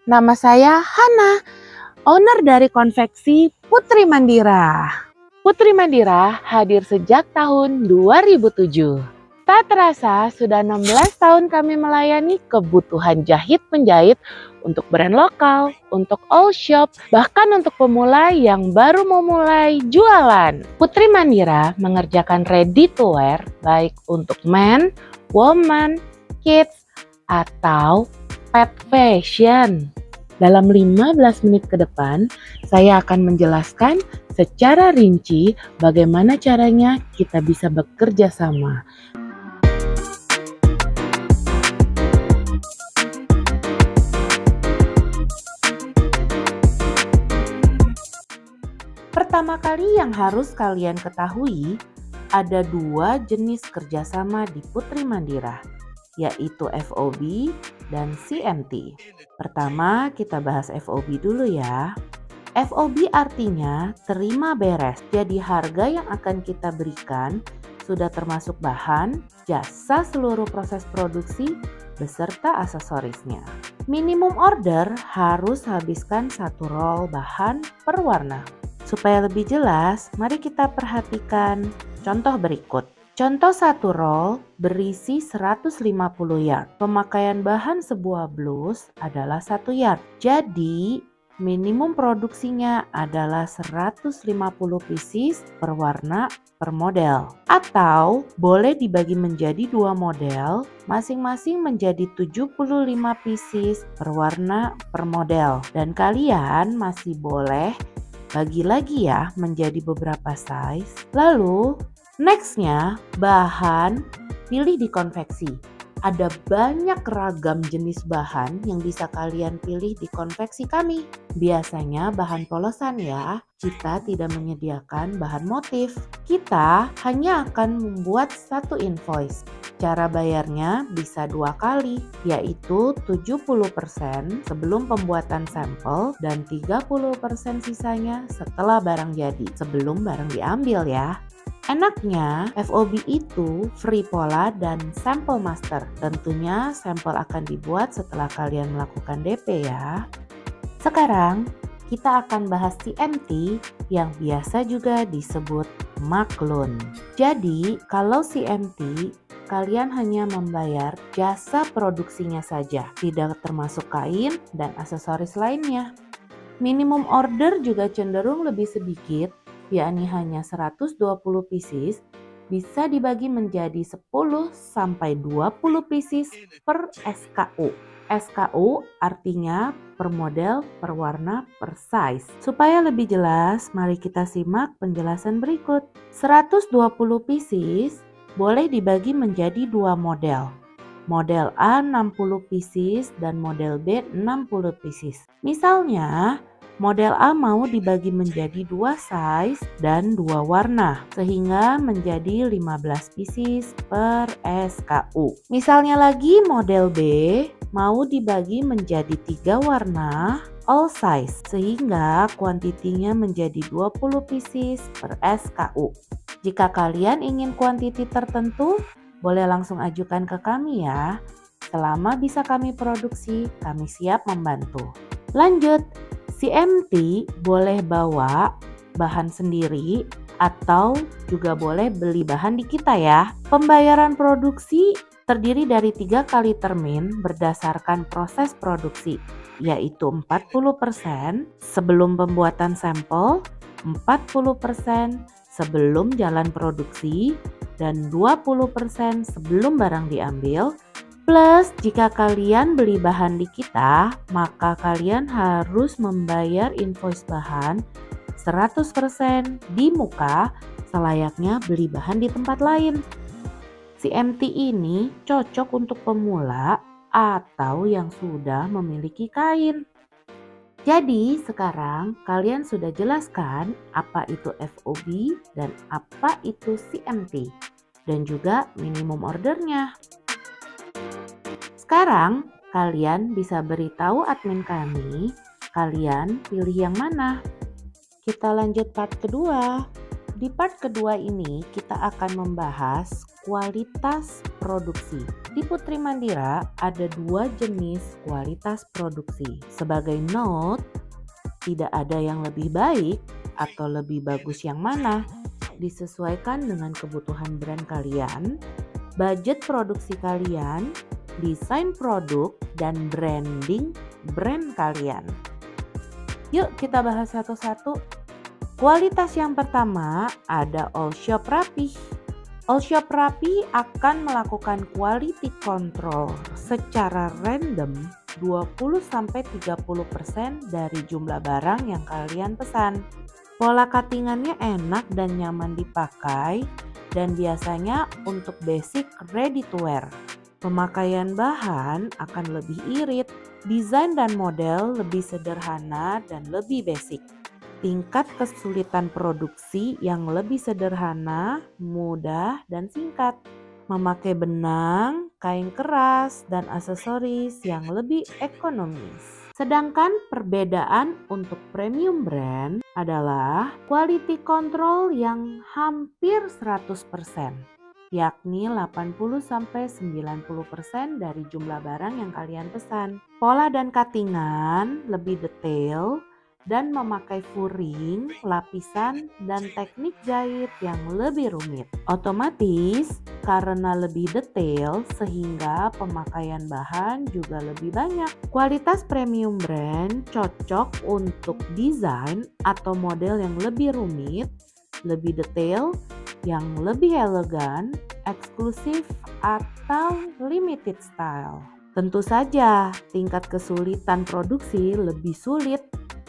Nama saya Hana, owner dari konveksi Putri Mandira. Putri Mandira hadir sejak tahun 2007. Tak terasa sudah 16 tahun kami melayani kebutuhan jahit-penjahit untuk brand lokal, untuk all shop, bahkan untuk pemula yang baru memulai jualan. Putri Mandira mengerjakan ready to wear baik untuk men, woman, kids, atau pet fashion. Dalam 15 menit ke depan, saya akan menjelaskan secara rinci bagaimana caranya kita bisa bekerja sama. Pertama kali yang harus kalian ketahui, ada dua jenis kerjasama di Putri Mandira, yaitu FOB dan CMT. Pertama, kita bahas FOB dulu ya. FOB artinya terima beres, jadi harga yang akan kita berikan sudah termasuk bahan, jasa seluruh proses produksi, beserta aksesorisnya. Minimum order harus habiskan 1 roll bahan per warna. Supaya lebih jelas, mari kita perhatikan contoh berikut. Contoh 1 roll berisi 150 yard. Pemakaian bahan sebuah blus adalah 1 yard. Jadi, minimum produksinya adalah 150 pieces per warna per model. Atau boleh dibagi menjadi 2 model, masing-masing menjadi 75 pieces per warna per model. Dan kalian masih boleh bagi lagi ya menjadi beberapa size. Lalu nextnya bahan, pilih di konveksi. Ada banyak ragam jenis bahan yang bisa kalian pilih di konveksi kami. Biasanya bahan polosan ya, kita tidak menyediakan bahan motif. Kita hanya akan membuat 1 invoice. Cara bayarnya bisa 2 kali, yaitu 70% sebelum pembuatan sampel dan 30% sisanya setelah barang jadi, sebelum barang diambil ya. Enaknya FOB itu free pola dan sampel master. Tentunya sampel akan dibuat setelah kalian melakukan DP ya. Sekarang kita akan bahas CMT yang biasa juga disebut maklun. Jadi kalau CMT kalian hanya membayar jasa produksinya saja, tidak termasuk kain dan aksesoris lainnya. Minimum order juga cenderung lebih sedikit, yakni hanya 120 pieces, bisa dibagi menjadi 10 sampai 20 pieces per SKU. SKU artinya per model, per warna, per size. Supaya lebih jelas, mari kita simak penjelasan berikut. 120 pieces boleh dibagi menjadi 2 model. Model A 60 pieces dan model B 60 pieces. Misalnya, model A mau dibagi menjadi 2 size dan 2 warna, sehingga menjadi 15 pieces per SKU. Misalnya lagi model B mau dibagi menjadi 3 warna, all size, sehingga kuantitinya menjadi 20 pieces per SKU. Jika kalian ingin kuantiti tertentu, boleh langsung ajukan ke kami ya. Selama bisa kami produksi, kami siap membantu. Lanjut, CMT boleh bawa bahan sendiri atau juga boleh beli bahan di kita ya. Pembayaran produksi terdiri dari 3 kali termin berdasarkan proses produksi, yaitu 40% sebelum pembuatan sampel, 40% sebelum jalan produksi, dan 20% sebelum barang diambil. Plus, jika kalian beli bahan di kita, maka kalian harus membayar invoice bahan 100% di muka selayaknya beli bahan di tempat lain. CMT ini cocok untuk pemula atau yang sudah memiliki kain. Jadi sekarang kalian sudah jelaskan apa itu FOB dan apa itu CMT dan juga minimum ordernya. Sekarang kalian bisa beritahu admin kami, kalian pilih yang mana. Kita lanjut part kedua. Di part kedua ini kita akan membahas kualitas produksi. Di Putri Mandira ada 2 jenis kualitas produksi. Sebagai note, tidak ada yang lebih baik atau lebih bagus yang mana. Disesuaikan dengan kebutuhan brand kalian, budget produksi kalian, desain produk, dan branding brand kalian. Yuk kita bahas satu-satu. Kualitas yang pertama ada All Shop Rapih. All Shop Rapih akan melakukan quality control secara random 20-30% dari jumlah barang yang kalian pesan. Pola cuttingannya enak dan nyaman dipakai dan biasanya untuk basic ready to wear. Pemakaian bahan akan lebih irit, desain dan model lebih sederhana dan lebih basic. Tingkat kesulitan produksi yang lebih sederhana, mudah, dan singkat. Memakai benang, kain keras, dan aksesoris yang lebih ekonomis. Sedangkan perbedaan untuk premium brand adalah quality control yang hampir 100%, yakni 80-90% dari jumlah barang yang kalian pesan. Pola dan cuttingan lebih detail dan memakai furing, lapisan, dan teknik jahit yang lebih rumit. Otomatis karena lebih detail sehingga pemakaian bahan juga lebih banyak. Kualitas premium brand cocok untuk desain atau model yang lebih rumit, lebih detail, yang lebih elegan, eksklusif, atau limited style. Tentu saja tingkat kesulitan produksi lebih sulit,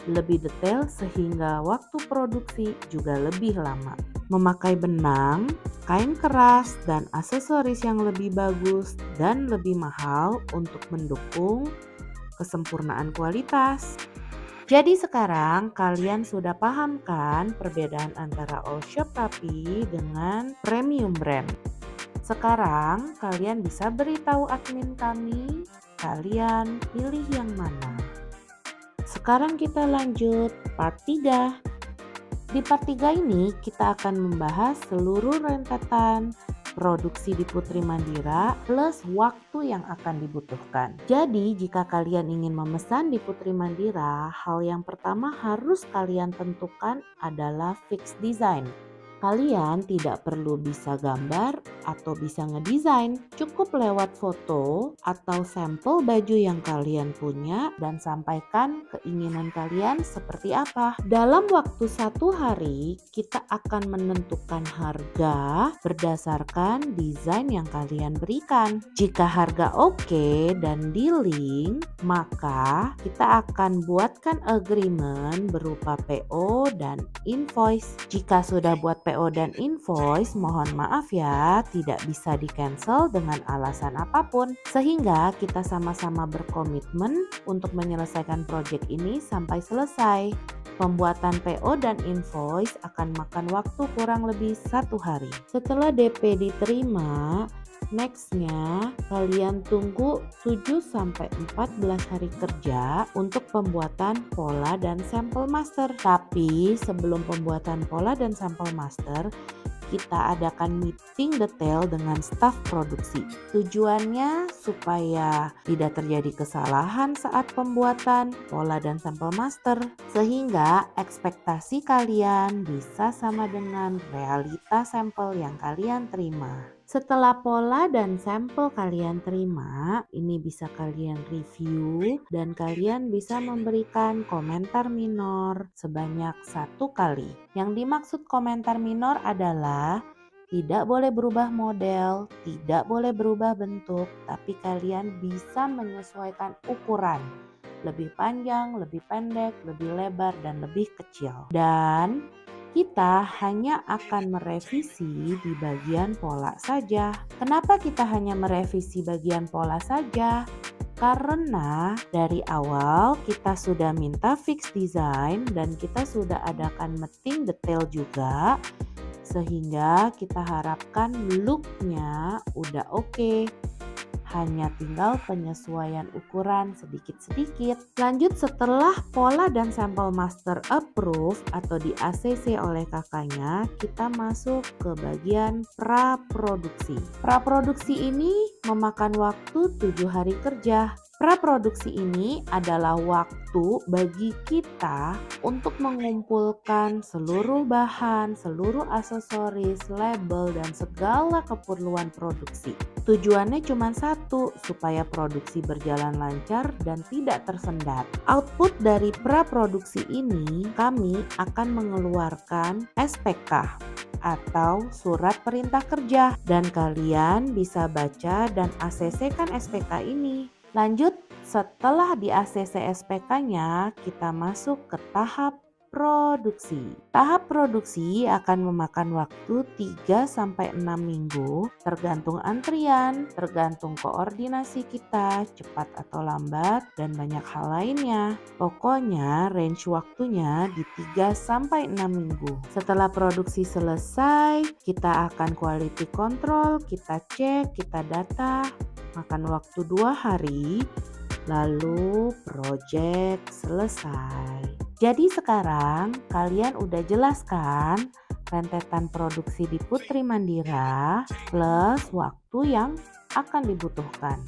lebih detail sehingga waktu produksi juga lebih lama. Memakai benang, kain keras, dan aksesoris yang lebih bagus dan lebih mahal untuk mendukung kesempurnaan kualitas. Jadi sekarang kalian sudah paham kan perbedaan antara All Shop Rapih dengan premium brand. Sekarang kalian bisa beritahu admin kami, kalian pilih yang mana. Sekarang kita lanjut part 3. Di part 3 ini kita akan membahas seluruh rentetan produksi di Putri Mandira plus waktu yang akan dibutuhkan. Jadi jika kalian ingin memesan di Putri Mandira, hal yang pertama harus kalian tentukan adalah fix design. Kalian tidak perlu bisa gambar atau bisa ngedesain, cukup lewat foto atau sampel baju yang kalian punya dan sampaikan keinginan kalian seperti apa. Dalam waktu 1 hari, kita akan menentukan harga berdasarkan desain yang kalian berikan. Jika harga oke dan di link, maka kita akan buatkan agreement berupa PO dan invoice. Jika sudah buat PO dan invoice, mohon maaf ya, tidak bisa di-cancel dengan alasan apapun. Sehingga kita sama-sama berkomitmen untuk menyelesaikan proyek ini sampai selesai. Pembuatan PO dan invoice akan makan waktu kurang lebih 1 hari. Setelah DP diterima, nextnya kalian tunggu 7-14 hari kerja untuk pembuatan pola dan sampel master. Tapi sebelum pembuatan pola dan sampel master, kita adakan meeting detail dengan staf produksi. Tujuannya supaya tidak terjadi kesalahan saat pembuatan pola dan sampel master, sehingga ekspektasi kalian bisa sama dengan realitas sampel yang kalian terima. Setelah pola dan sampel kalian terima, ini bisa kalian review dan kalian bisa memberikan komentar minor sebanyak 1 kali. Yang dimaksud komentar minor adalah tidak boleh berubah model, tidak boleh berubah bentuk, tapi kalian bisa menyesuaikan ukuran. Lebih panjang, lebih pendek, lebih lebar, dan lebih kecil. Dan kita hanya akan merevisi di bagian pola saja. Kenapa kita hanya merevisi bagian pola saja? Karena dari awal kita sudah minta fix design dan kita sudah adakan meeting detail juga, sehingga kita harapkan looknya udah oke. hanya tinggal penyesuaian ukuran sedikit-sedikit. Lanjut, setelah pola dan sampel master approve atau di ACC oleh kakaknya, kita masuk ke bagian praproduksi. Praproduksi ini memakan waktu 7 hari kerja. Praproduksi ini adalah waktu bagi kita untuk mengumpulkan seluruh bahan, seluruh aksesoris, label, dan segala keperluan produksi. Tujuannya cuma satu, supaya produksi berjalan lancar dan tidak tersendat. Output dari praproduksi ini, kami akan mengeluarkan SPK atau surat perintah kerja, dan kalian bisa baca dan ACC-kan SPK ini. Lanjut, setelah di ACC SPK-nya, kita masuk ke tahap produksi. Tahap produksi akan memakan waktu 3-6 minggu, tergantung antrian, tergantung koordinasi kita, cepat atau lambat, dan banyak hal lainnya. Pokoknya range waktunya di 3-6 minggu. Setelah produksi selesai, kita akan quality control, kita cek, kita data, makan waktu 2 hari, lalu project selesai. Jadi sekarang kalian udah jelas kan rentetan produksi di Putri Mandira plus waktu yang akan dibutuhkan.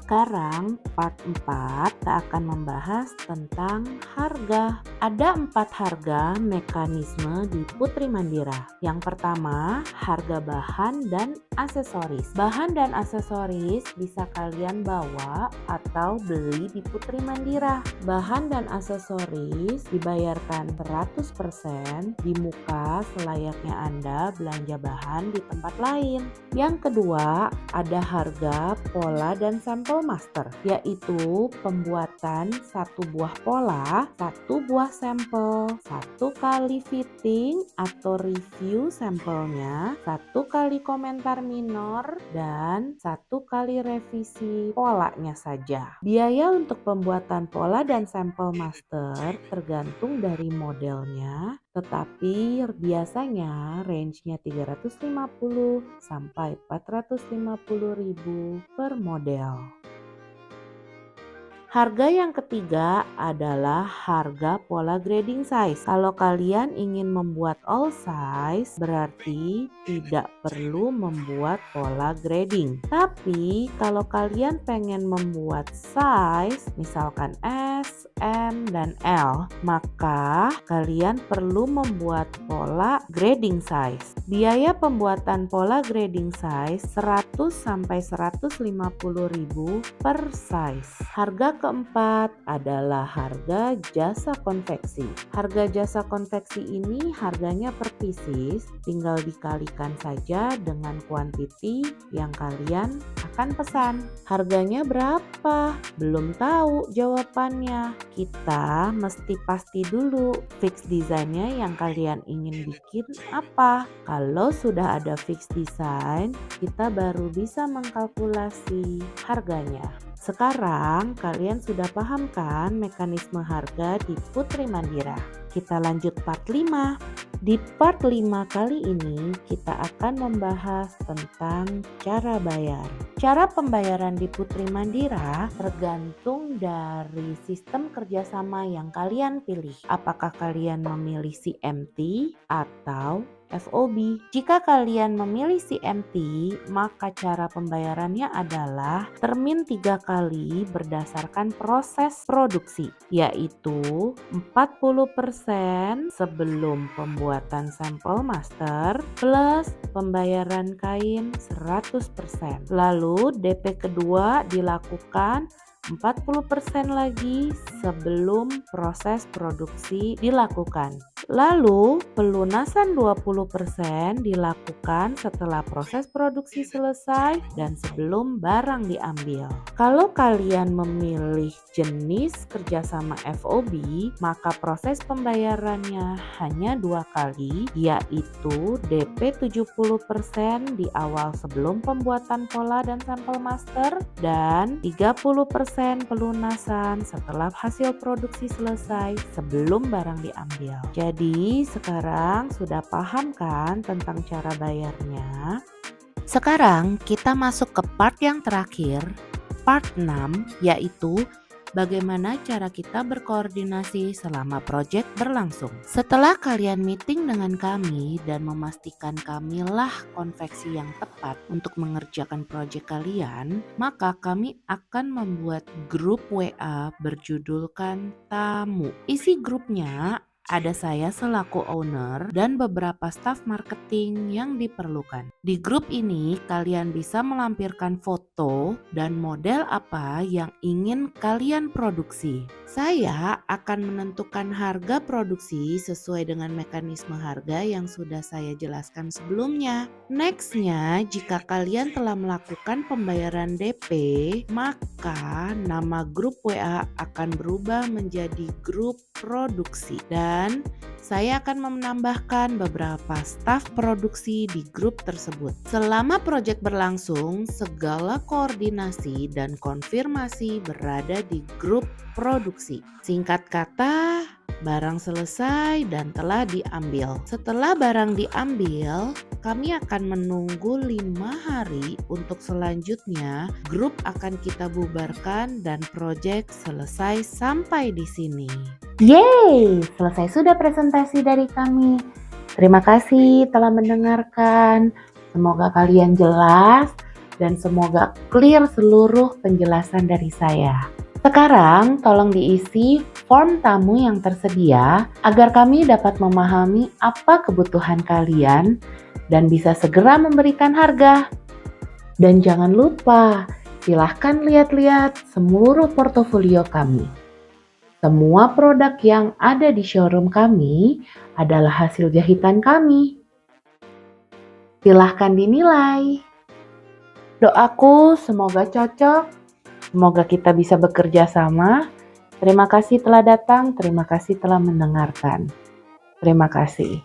Sekarang part 4 kita akan membahas tentang harga. Ada 4 harga mekanisme di Putri Mandira. Yang pertama, harga bahan dan aksesoris. Bahan dan aksesoris bisa kalian bawa atau beli di Putri Mandira. Bahan dan aksesoris dibayarkan 100% di muka selayaknya Anda belanja bahan di tempat lain. Yang kedua, ada harga pola dan sampel master, yaitu pembuatan 1 buah pola, 1 buah sampel, 1 kali fitting atau review sampelnya, 1 kali komentar minor, dan 1 kali revisi polanya saja. Biaya untuk pembuatan pola dan sampel master tergantung dari modelnya, tetapi biasanya range-nya 350 sampai 450.000 per model. Harga yang ketiga adalah harga pola grading size. Kalau kalian ingin membuat all size, berarti tidak perlu membuat pola grading. Tapi kalau kalian pengen membuat size, misalkan S, M, dan L, maka kalian perlu membuat pola grading size. Biaya pembuatan pola grading size 100 sampai 150.000 per size. Harga keempat adalah harga jasa konveksi. Harga jasa konveksi ini harganya per pieces, tinggal dikalikan saja dengan kuantiti yang kalian akan pesan. Harganya berapa? Belum tahu jawabannya. Kita mesti pasti dulu fix desainnya yang kalian ingin bikin apa. Kalau sudah ada fix design, kita baru bisa mengkalkulasi harganya. Sekarang kalian sudah paham kan mekanisme harga di Putri Mandira? Kita lanjut part 5. Di part 5 kali ini kita akan membahas tentang cara bayar. Cara pembayaran di Putri Mandira tergantung dari sistem kerjasama yang kalian pilih. Apakah kalian memilih CMT atau FOB. Jika kalian memilih CMT, maka cara pembayarannya adalah termin 3 kali berdasarkan proses produksi, yaitu 40% sebelum pembuatan sampel master plus pembayaran kain 100%. Lalu DP kedua dilakukan 40% lagi sebelum proses produksi dilakukan. Lalu pelunasan 20% dilakukan setelah proses produksi selesai dan sebelum barang diambil. Kalau kalian memilih jenis kerjasama FOB, maka proses pembayarannya hanya 2 kali, yaitu DP 70% di awal sebelum pembuatan pola dan sampel master dan 30% pelunasan setelah hasil produksi selesai sebelum barang diambil. Jadi sekarang sudah paham kan tentang cara bayarnya? Sekarang kita masuk ke part yang terakhir, part 6, yaitu bagaimana cara kita berkoordinasi selama proyek berlangsung. Setelah kalian meeting dengan kami dan memastikan kamilah konveksi yang tepat untuk mengerjakan proyek kalian, maka kami akan membuat grup WA berjudulkan tamu. Isi grupnya ada saya selaku owner dan beberapa staf marketing yang diperlukan. Di grup ini kalian bisa melampirkan foto dan model apa yang ingin kalian produksi. Saya akan menentukan harga produksi sesuai dengan mekanisme harga yang sudah saya jelaskan sebelumnya. Nextnya, jika kalian telah melakukan pembayaran DP, maka nama grup WA akan berubah menjadi grup produksi dan saya akan menambahkan beberapa staf produksi di grup tersebut. Selama proyek berlangsung, segala koordinasi dan konfirmasi berada di grup produksi. Singkat kata, barang selesai dan telah diambil. Setelah barang diambil, kami akan menunggu 5 hari untuk selanjutnya grup akan kita bubarkan dan proyek selesai sampai di sini. Yeay, selesai sudah presentasi dari kami. Terima kasih telah mendengarkan. Semoga kalian jelas dan semoga clear seluruh penjelasan dari saya. Sekarang tolong diisi form tamu yang tersedia agar kami dapat memahami apa kebutuhan kalian dan bisa segera memberikan harga. Dan jangan lupa, silahkan lihat-lihat seluruh portofolio kami. Semua produk yang ada di showroom kami adalah hasil jahitan kami. Silahkan dinilai. Doaku semoga cocok, semoga kita bisa bekerja sama. Terima kasih telah datang, terima kasih telah mendengarkan. Terima kasih.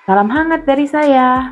Salam hangat dari saya.